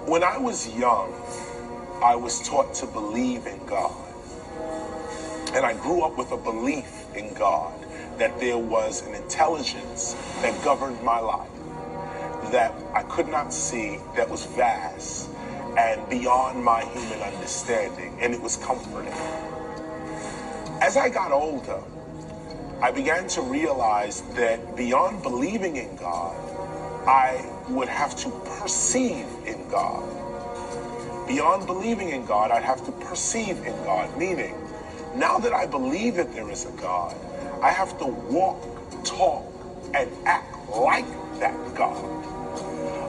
When I was young, I was taught to believe in God. And I grew up with a belief in God, that there was an intelligence that governed my life, that I could not see, that was vast and beyond my human understanding, and it was comforting. As I got older, I began to realize that beyond believing in God, I would have to perceive in God. Beyond believing in God, I'd have to perceive in God, meaning, now that I believe that there is a God, I have to walk, talk, and act like that God.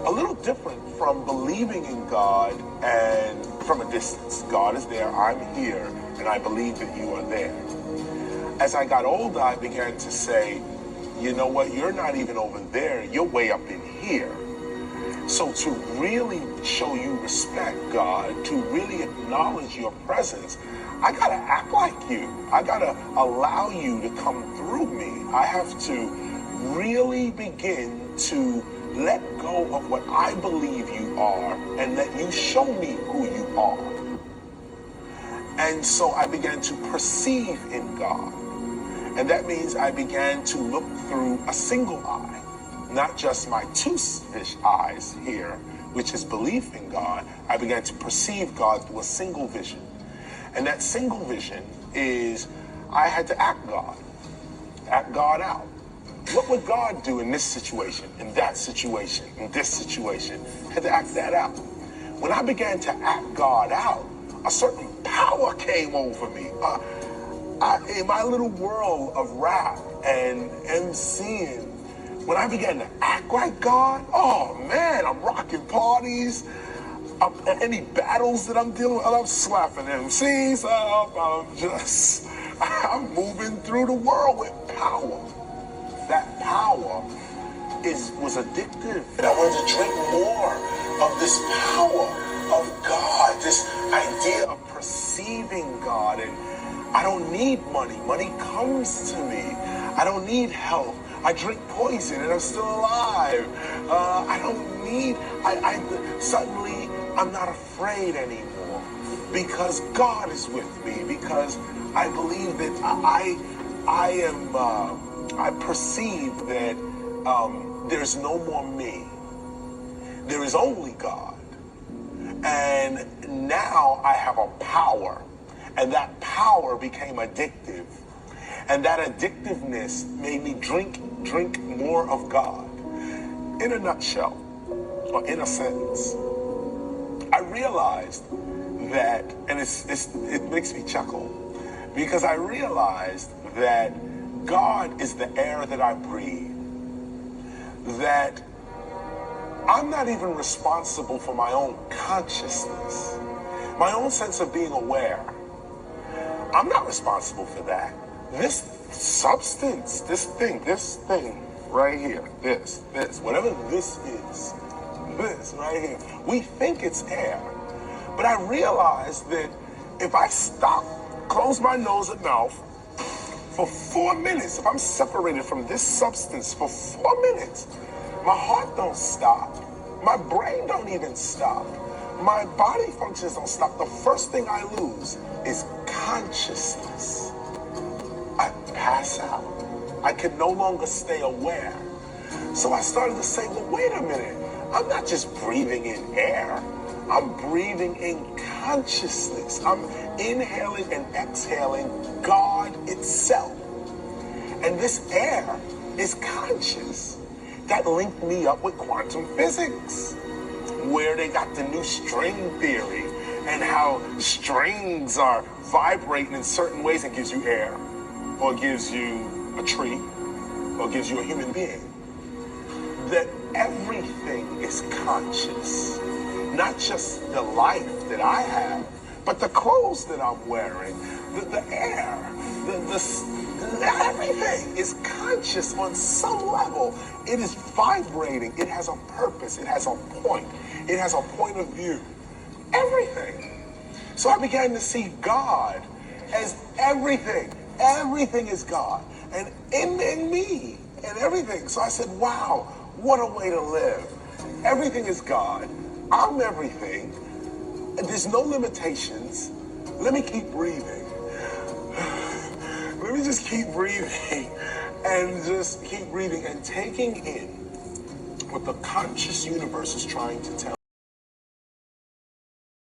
A little different from believing in God and from a distance. God is there, I'm here, and I believe that you are there. As I got older, I began to say, you know what, you're not even over there, you're way up in here. So to really show you respect, God, to really acknowledge your presence, I gotta act like you. I gotta allow you to come through me. I have to really begin to let go of what I believe you are and let you show me who you are. And so I began to perceive in God. And that means I began to look through a single eye, not just my two-ish eyes here, which is belief in God. I began to perceive God through a single vision. And that single vision is I had to act God out. What would God do in this situation, in that situation, in this situation? I had to act that out. When I began to act God out, a certain power came over me. In my little world of rap and MCing, when I began to act like God, oh man, I'm rocking parties. Any battles that I'm dealing with, I'm slapping MCs up. I'm moving through the world with power. That power was addictive. And I wanted to drink more of this power of God, this idea of perceiving God. And I don't need money. Money comes to me. I don't need help. I drink poison and I'm still alive. I don't need, suddenly I'm not afraid anymore because God is with me, because I believe that I perceive that there's no more me. There is only God. And now I have a power, and that power became addictive. And that addictiveness made me drink more of God. In a nutshell, or in a sentence, I realized that, and it makes me chuckle, because I realized that God is the air that I breathe, that I'm not even responsible for my own consciousness, my own sense of being aware. I'm not responsible for that. This substance, this thing right here, this, whatever this is, this right here, we think it's air. But I realized that if I stop, close my nose and mouth for 4 minutes, if I'm separated from this substance for 4 minutes, my heart don't stop, my brain don't even stop, my body functions don't stop. The first thing I lose is consciousness. I pass out. I can no longer stay aware. So I started to say, well, wait a minute. I'm not just breathing in air. I'm breathing in consciousness. I'm inhaling and exhaling God itself. And this air is conscious. That linked me up with quantum physics, where they got the new string theory and how strings are vibrating in certain ways. It gives you air, or gives you a tree, or gives you a human being. That everything is conscious. Not just the life that I have, but the clothes that I'm wearing, the air, everything is conscious on some level. It is vibrating. It has a purpose. It has a point. It has a point of view. Everything. So I began to see God as everything. Everything is God. And in me and everything. So I said, wow, what a way to live. Everything is God. I'm everything. There's no limitations. Let me keep breathing. Let me just keep breathing and just keep breathing and taking in what the conscious universe is trying to tell